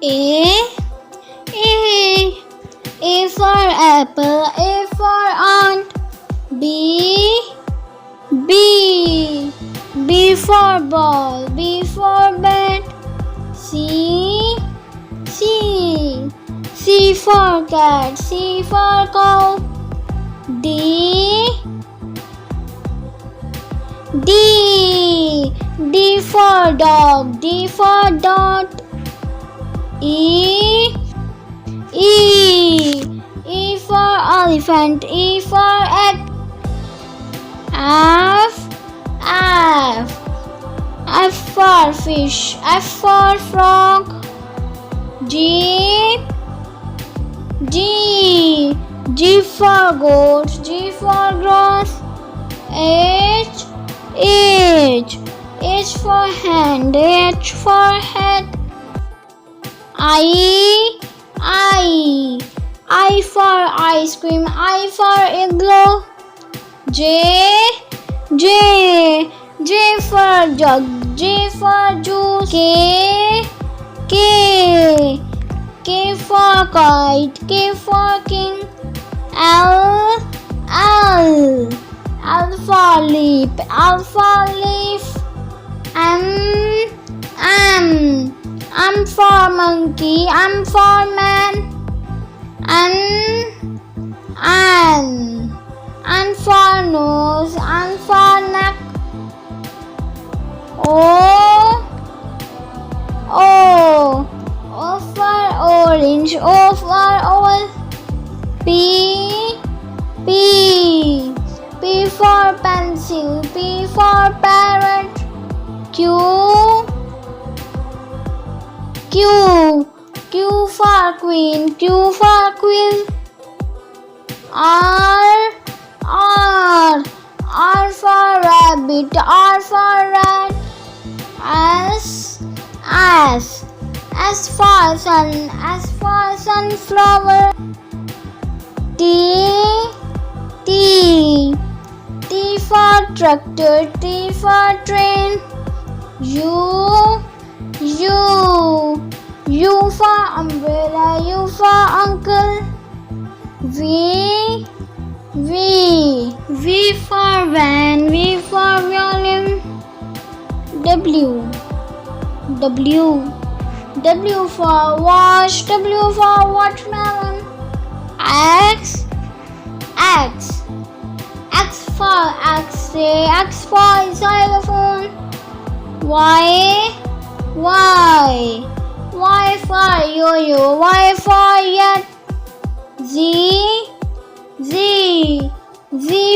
A A A for apple, A for ant. B B B for ball, B for bat. C C for cat, C for cow. D D for dog, D for dot. E for elephant, E for egg. F for fish, F for frog. G for goat, G for grass. H for hand, H for head. I for ice cream, I for igloo. J for jug, J for juice. K for kite, K for king. L for leaf, L for leaf. M for monkey, M for man. N for nose, N for neck. O for orange, O for owl. P for pencil, P for parrot. Q for queen, Q for quill. R for rabbit, R for rat. S for sun, S for sunflower. T for tractor, T for train. U for umbrella, U for uncle. V for van, V for violin. W for wash, W for watermelon. X for X-ray, X for xylophone. Y for yo-yo, Y for yet. Z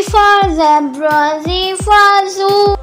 for zebra, Z for zoo.